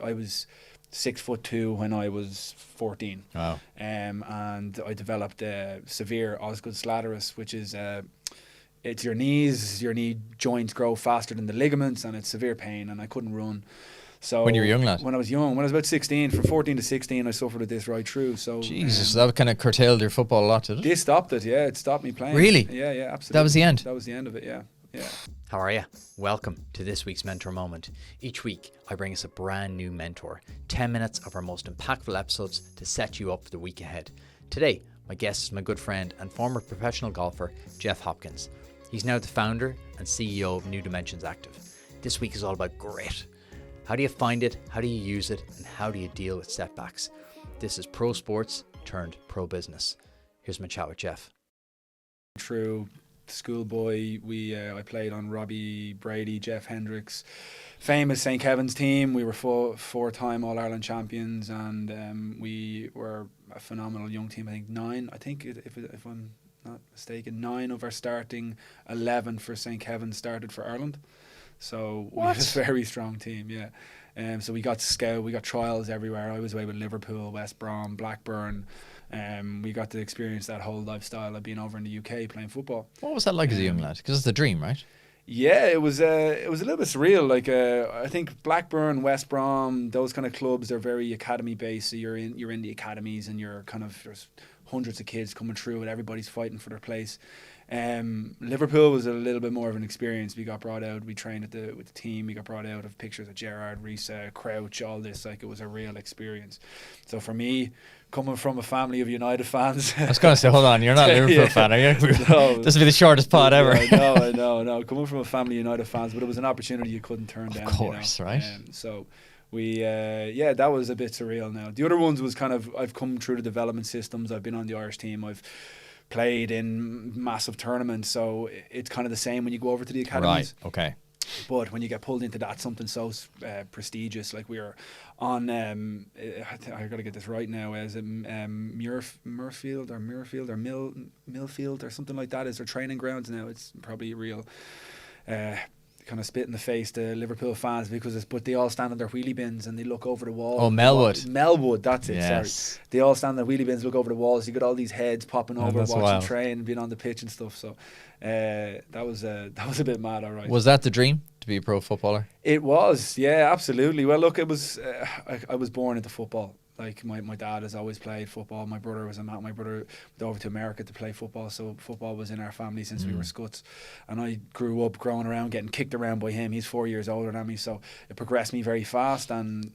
I was 6'2" when I was 14. Wow. And I developed severe osgood sclerosis, which is it's your knee joints grow faster than the ligaments, and it's severe pain, and I couldn't run. So When you were young, lad? When I was about 16, from 14 to 16, I suffered with this right through. So Jesus, so that kind of curtailed your football a lot, did it? This stopped it, yeah. It stopped me playing. Really? Yeah, absolutely. That was the end? That was the end of it, yeah. How are you? Welcome to this week's Mentor Moment. Each week, I bring us a brand new mentor. 10 minutes of our most impactful episodes to set you up for the week ahead. Today, my guest is my good friend and former professional golfer, Jeff Hopkins. He's now the founder and CEO of New Dimensions Active. This week is all about grit. How do you find it? How do you use it? And how do you deal with setbacks? This is pro sports turned pro business. Here's my chat with Jeff. Through schoolboy, I played on Robbie Brady, Jeff Hendricks, famous St. Kevin's team. We were four-time All-Ireland champions, and we were a phenomenal young team. I think if I'm not mistaken, 9 of our starting 11 for St. Kevin's started for Ireland. So we had a very strong team, yeah. So we got scout, we got trials everywhere. I was away with Liverpool, West Brom, Blackburn. We got to experience that whole lifestyle of being over in the UK playing football. What was that like as a young lad? Because it's the dream, right? Yeah, it was a little bit surreal. Like I think Blackburn, West Brom, those kind of clubs are very academy based. So you're in the academies, and there's hundreds of kids coming through, and everybody's fighting for their place. Liverpool was a little bit more of an experience. We got brought out, we trained with the team, we got brought out of pictures of Gerrard, Reece, Crouch, all this. Like, it was a real experience. So for me, coming from a family of United fans, I was going to say, hold on, you're not a Liverpool fan, are you? No, this will be the shortest pod ever. No. Coming from a family of United fans, but it was an opportunity you couldn't turn down. Of course, right? So we, that was a bit surreal now. The other ones was kind of, I've come through the development systems. I've been on the Irish team. I've played in massive tournaments. So it's kind of the same when you go over to the academies. Right, okay. But when you get pulled into that, something so prestigious, like we were on, I got to get this right now, as Millfield or something like that is their training grounds now. It's probably real kind of spit in the face to Liverpool fans but they all stand on their wheelie bins and they look over the wall. Oh, Melwood. Melwood, that's it, yes. Sorry. They all stand on their wheelie bins, look over the walls. You got all these heads popping over, watching wild. train, being on the pitch and stuff. So that was a bit mad, all right. Was that the dream, to be a pro footballer? It was, yeah, absolutely. Well, look, it was. I was born into football. Like my dad has always played football. My brother went over to America to play football, so football was in our family since we were scuts. And I grew up growing around, getting kicked around by him. He's 4 years older than me, so it progressed me very fast. And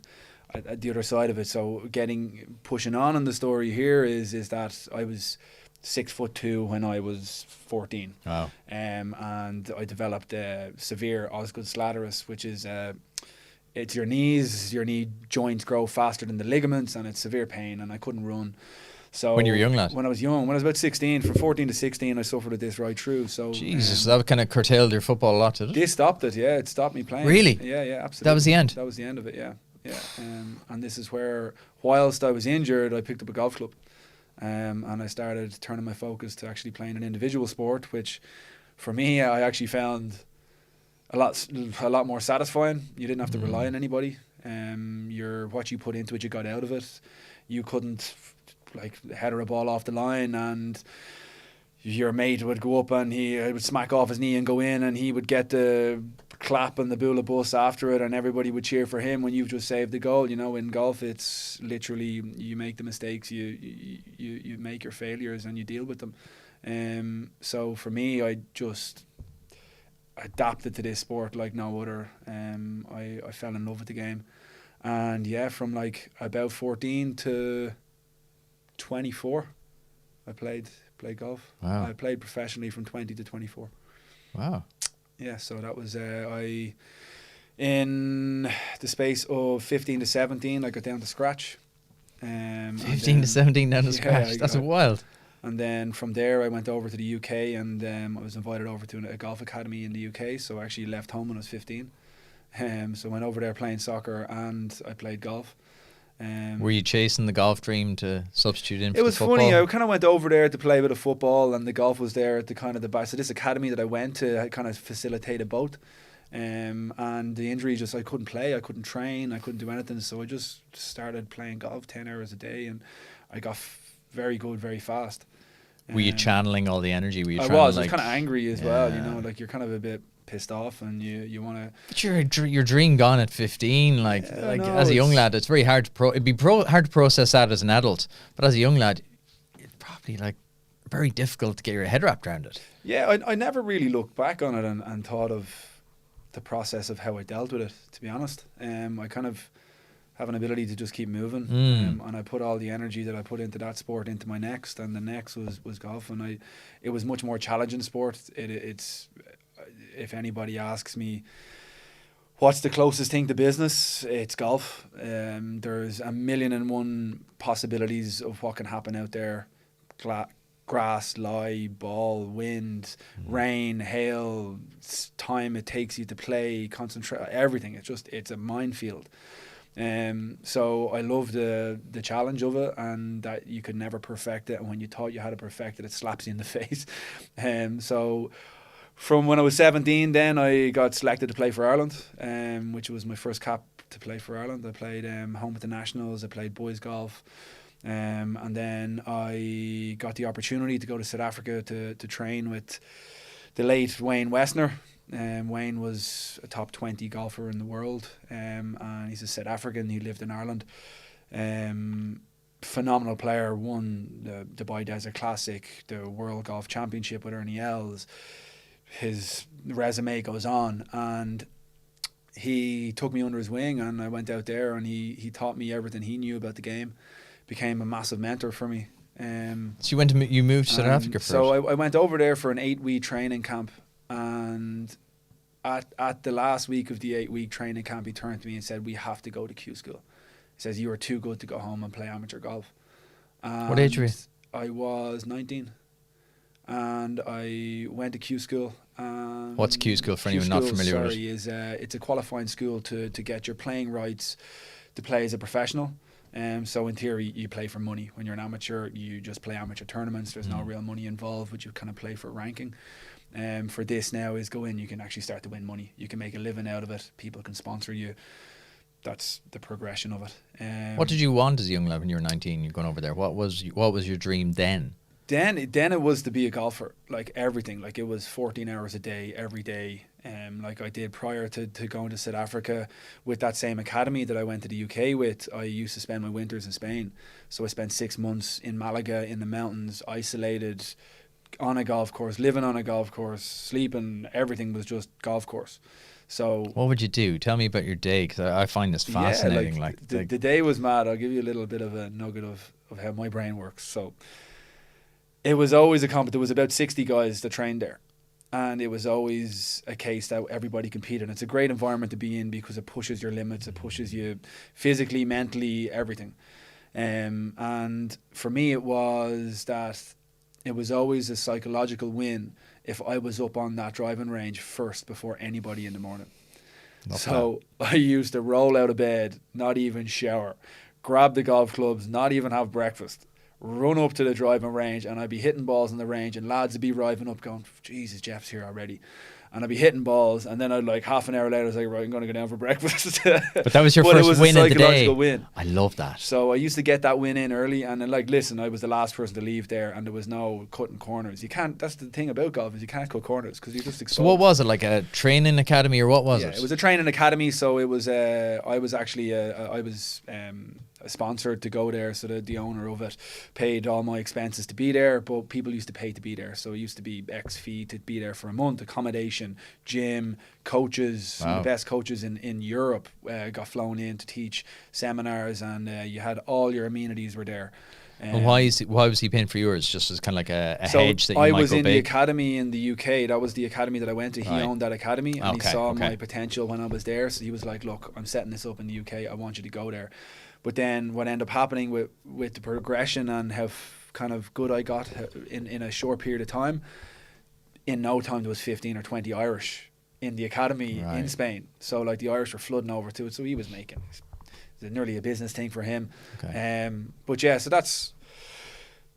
at the other side of it, so pushing on in the story here is that I was 6'2" when I was 14. Wow. And I developed severe osgood sclerosis, which is it's your knee joints grow faster than the ligaments, and it's severe pain, and I couldn't run. So when you were young, lad? When I was about 16, from 14 to 16, I suffered with this right through. So Jesus, so that kind of curtailed your football a lot, did it? This stopped it, yeah. It stopped me playing. Really? Yeah, absolutely. That was the end? That was the end of it, yeah. And this is where, whilst I was injured, I picked up a golf club. And I started turning my focus to actually playing an individual sport, which for me, I actually found a lot more satisfying. You didn't have to rely on anybody. What you put into it, you got out of it. You couldn't header a ball off the line, and your mate would go up and he would smack off his knee and go in, and he would get the clap and the Bula bus after it, and everybody would cheer for him when you've just saved the goal. In golf, it's literally you make the mistakes, you make your failures, and you deal with them. So for me, I just adapted to this sport like no other. I fell in love with the game, and from about 14 to 24, I played golf. Wow. I played professionally from 20 to 24. Wow. Yeah, so that was in the space of 15 to 17, I got down to scratch. 15 to 17 down to scratch. That's wild. And then from there, I went over to the UK, and I was invited over to a golf academy in the UK. So I actually left home when I was 15. So I went over there playing soccer, and I played golf. Were you chasing the golf dream to substitute in for It was the football? funny. I kind of went over there to play a bit of football, and the golf was there at the kind of the back. So this academy that I went to, I kind of facilitated both. And the injury, just I couldn't play, I couldn't train, I couldn't do anything. So I just started playing golf 10 hours a day, and I got very good very fast. Were you channeling all the energy? Were you? I was kind of angry as well. You know, like you're kind of a bit pissed off, and you want to. But your dream gone at 15. Like as a young lad, it's very hard to it'd be hard to process that as an adult. But as a young lad, it's probably like very difficult to get your head wrapped around it. Yeah, I never really looked back on it and thought of the process of how I dealt with it. To be honest, I kind of have an ability to just keep moving, and I put all the energy that I put into that sport into my next, and the next was golf, and it was much more challenging sport. It's if anybody asks me what's the closest thing to business, it's golf. There's 1,000,001 possibilities of what can happen out there. Grass, lie, ball, wind, rain, hail, time it takes you to play, concentrate, everything. It's a minefield. So I love the challenge of it, and that you could never perfect it, and when you thought you had to perfect it, it slaps you in the face. So from when I was 17, then I got selected to play for Ireland, which was my first cap to play for Ireland. I played home with the nationals, I played boys golf, and then I got the opportunity to go to South Africa to train with the late Wayne Westner. Wayne was a top 20 golfer in the world, and he's a South African. He lived in Ireland. Phenomenal player, won the Dubai Desert Classic, the World Golf Championship with Ernie Els. His resume goes on, and he took me under his wing, and I went out there, and he taught me everything he knew about the game. Became a massive mentor for me. So you moved to South Africa first. So I went over there for an 8-week training camp, and at the last week of the 8-week training camp, he turned to me and said, "We have to go to Q school." He says, "You are too good to go home and play amateur golf." And what age were you? I was 19, and I went to Q school. What's Q school for anyone not familiar with it? It's a qualifying school to get your playing rights to play as a professional. So in theory, you play for money. When you're an amateur, you just play amateur tournaments. There's no real money involved, but you kind of play for ranking. For this now is go in, you can actually start to win money. You can make a living out of it. People can sponsor you. That's the progression of it. What did you want as a young lad when you were 19? You're going over there. What was your dream then? Then it was to be a golfer, like everything. Like it was 14 hours a day, every day. Like I did prior to going to South Africa with that same academy that I went to the UK with. I used to spend my winters in Spain. So I spent 6 months in Malaga in the mountains, isolated, on a golf course, living on a golf course, sleeping, everything was just golf course. So what would you do? Tell me about your day, because I find this fascinating. Yeah, the day was mad. I'll give you a little bit of a nugget of how my brain works. So it was always a competition. There was about 60 guys that trained there, and it was always a case that everybody competed. It's a great environment to be in because it pushes your limits, it pushes you physically, mentally, everything. And for me, it was always a psychological win if I was up on that driving range first before anybody in the morning. So I used to roll out of bed, not even shower, grab the golf clubs, not even have breakfast, run up to the driving range, and I'd be hitting balls on the range, and lads would be arriving up going, "Jesus, Jeff's here already." And I'd be hitting balls, and then I'd like half an hour later, I was like, "Right, I'm going to go down for breakfast." But that was your first win of the day. Win. I love that. So I used to get that win in early, and then, like, listen, I was the last person to leave there, and there was no cutting corners. You can't. That's the thing about golf, is you can't cut corners because you just exposed. So what was it, like a training academy, or what was it? It was a training academy. So it was. I was actually. Sponsored to go there, so that the owner of it paid all my expenses to be there, but people used to pay to be there, so it used to be X fee to be there for a month. Accommodation, gym, coaches. Some of the best coaches in Europe got flown in to teach seminars, and you had all your amenities were there. And why was he paying for yours? Just as kind of like a hedge that you might go big? I was in the academy in the UK. That was the academy that I went to. He owned that academy, and he saw my potential when I was there, so he was like, "Look, I'm setting this up in the UK. I want you to go there." But then what ended up happening with the progression and how kind of good I got in a short period of time, in no time there was 15 or 20 Irish in the academy in Spain. So like the Irish were flooding over to it. So he was making it nearly a business thing for him. But yeah, so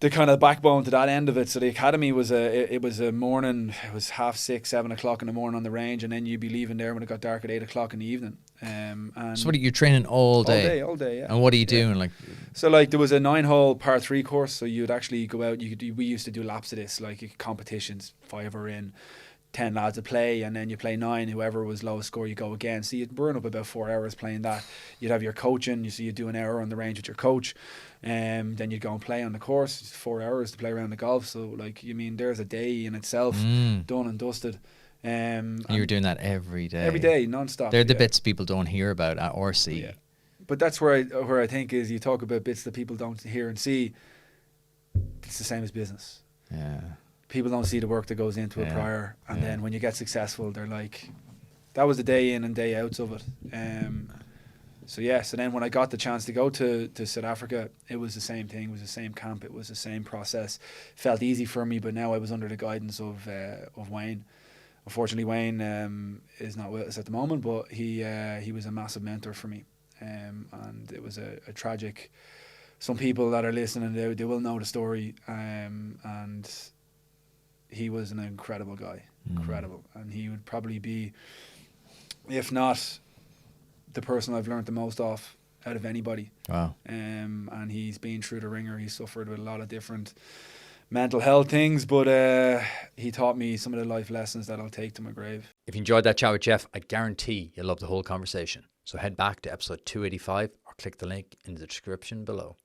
the kind of backbone to that end of it. So the academy was it was a morning. It was 6:30, 7 o'clock in the morning on the range, and then you'd be leaving there when it got dark at 8 o'clock in the evening. And So what are you training all day? All day, yeah. And what are you doing? Like, so like there was a 9-hole par 3 course, so you'd actually go out. We used to do laps of this, like competitions, 5 are in, 10 lads to play, and then you play 9. Whoever was lowest score, you go again. So you'd burn up about 4 hours playing that. You'd have your coaching. You'd do an hour on the range with your coach, then you'd go and play on the course. It's 4 hours to play around the golf. So like, you mean, there's a day in itself done and dusted. you were doing that every day. Every day, non-stop. They're the bits people don't hear about or see. Yeah. But that's where I think is you talk about bits that people don't hear and see. It's the same as business. Yeah. People don't see the work that goes into it Yeah. prior, and then when you get successful, they're like, that was the day in and day outs of it. So then when I got the chance to go to South Africa, it was the same thing. It was the same camp. It was the same process. Felt easy for me, but now I was under the guidance of Wayne. Unfortunately, Wayne is not with us at the moment, but he was a massive mentor for me, and it was a tragic. Some people that are listening, they will know the story, and he was an incredible guy, incredible, and he would probably be, if not the person I've learned the most off out of anybody. Wow. And he's been through the ringer. He suffered with a lot of different mental health things, but he taught me some of the life lessons that I'll take to my grave. If you enjoyed that chat with Jeff, I guarantee you'll love the whole conversation. So head back to episode 285 or click the link in the description below.